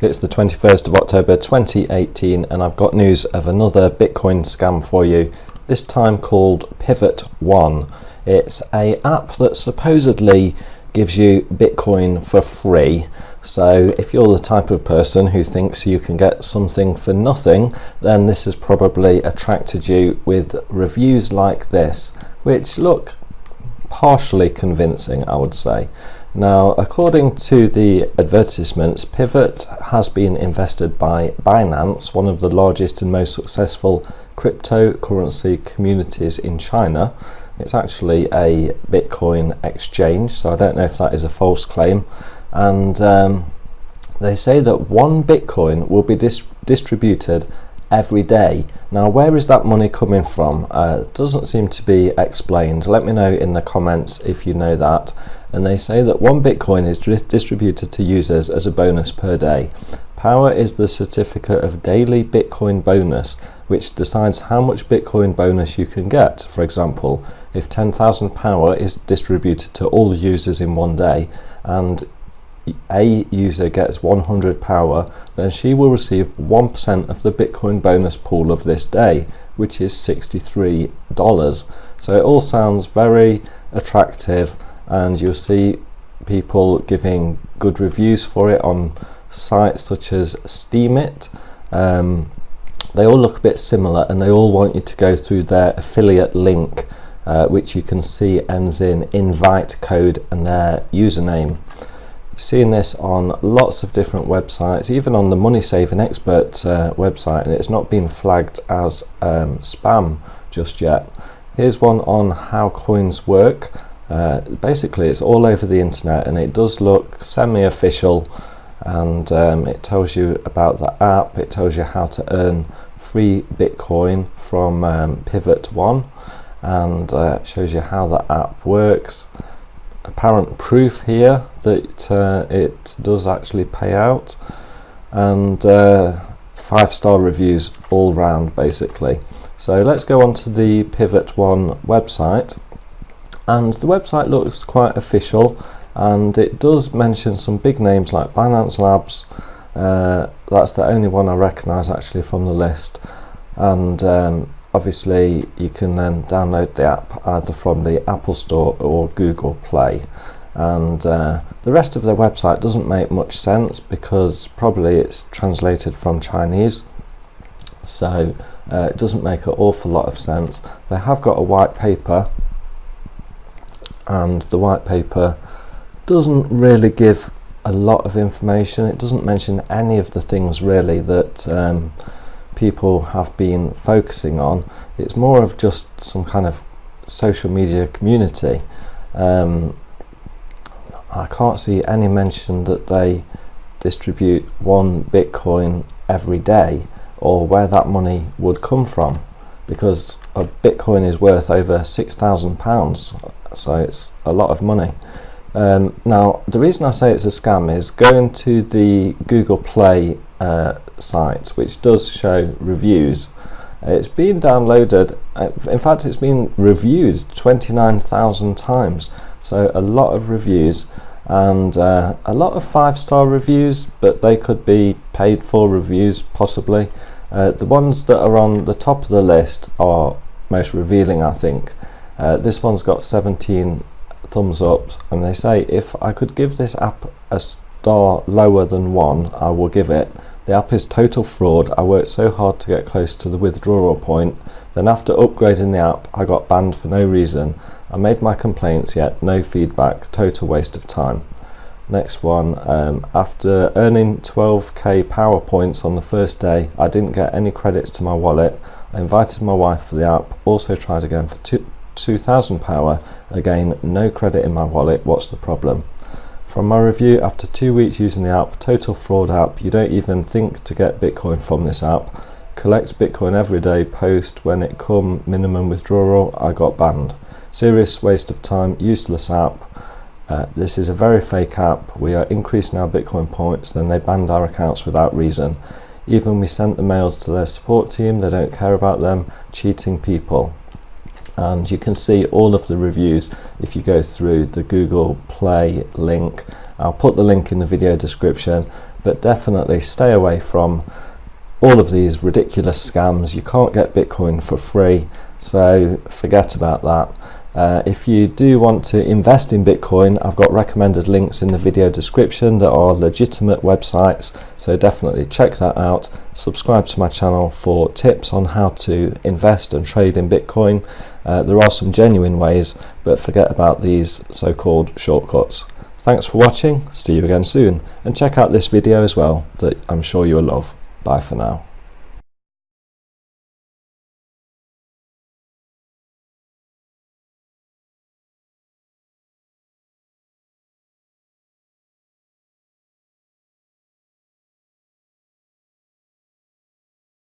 It's the 21st of October 2018 and I've got news of another Bitcoin scam for you, this time called Pivot.One. It's an app that supposedly gives you Bitcoin for free. So if you're the type of person who thinks you can get something for nothing, then this has probably attracted you with reviews like this, which look partially convincing, I would say. Now, according to the advertisements, Pivot has been invested by Binance, one of the largest and most successful cryptocurrency communities in China. It's actually a Bitcoin exchange, so I don't know if that is a false claim. And they say that one Bitcoin will be distributed every day. Now, where is that money coming from? It doesn't seem to be explained. Let me know in the comments if you know that. And they say that one Bitcoin is distributed to users as a bonus per day. Power is the certificate of daily Bitcoin bonus, which decides how much Bitcoin bonus you can get. For example, if 10,000 power is distributed to all users in one day and a user gets 100 power, then she will receive 1% of the Bitcoin bonus pool of this day, which is $63. So it all sounds very attractive, and you'll see people giving good reviews for it on sites such as Steemit. They all look a bit similar and they all want you to go through their affiliate link, which you can see ends in invite code and their username. Seeing this on lots of different websites, even on the Money Saving Expert website, and it's not been flagged as spam just yet. Here's one on how coins work. Basically it's all over the internet and it does look semi-official, and it tells you about the app, it tells you how to earn free Bitcoin from Pivot.One, and shows you how the app works. Apparent proof here that it does actually pay out, and 5-star reviews all round basically. So let's go on to the Pivot.One website, and the website looks quite official, and it does mention some big names like Binance Labs. That's the only one I recognise actually from the list, and obviously you can then download the app either from the Apple Store or Google Play. And the rest of their website doesn't make much sense because probably it's translated from Chinese, so it doesn't make an awful lot of sense. They have got a white paper, and the white paper doesn't really give a lot of information. It doesn't mention any of the things really that people have been focusing on. It's more of just some kind of social media community. I can't see any mention that they distribute one Bitcoin every day or where that money would come from, because a Bitcoin is worth over £6,000, so it's a lot of money. Now, the reason I say it's a scam is going to the Google Play site, which does show reviews. It's been downloaded, in fact it's been reviewed 29,000 times, so a lot of reviews, and a lot of 5-star reviews, but they could be paid for reviews possibly. The ones that are on the top of the list are most revealing, I think. This one's got 17 thumbs up, and they say if I could give this app a star lower than 1, I will give it. The app is total fraud. I worked so hard to get close to the withdrawal point, then after upgrading the app I got banned for no reason. I made my complaints, yet no feedback, total waste of time. Next one, after earning 12k power points on the first day, I didn't get any credits to my wallet. I invited my wife for the app, also tried again for 2,000 power, again no credit in my wallet. What's the problem? From my review, after 2 weeks using the app, total fraud app, you don't even think to get Bitcoin from this app. Collect Bitcoin every day, post when it come, minimum withdrawal, I got banned. Serious waste of time, useless app. This is a very fake app. We are increasing our Bitcoin points, then they banned our accounts without reason. Even we sent the mails to their support team, they don't care about them, cheating people. And you can see all of the reviews if you go through the Google Play link. I'll put the link in the video description, but definitely stay away from all of these ridiculous scams. You can't get Bitcoin for free, so forget about that. If you do want to invest in Bitcoin, I've got recommended links in the video description that are legitimate websites, so definitely check that out. Subscribe to my channel for tips on how to invest and trade in Bitcoin. There are some genuine ways, but forget about these so-called shortcuts. Thanks for watching, see you again soon, and check out this video as well that I'm sure you'll love. Bye for now.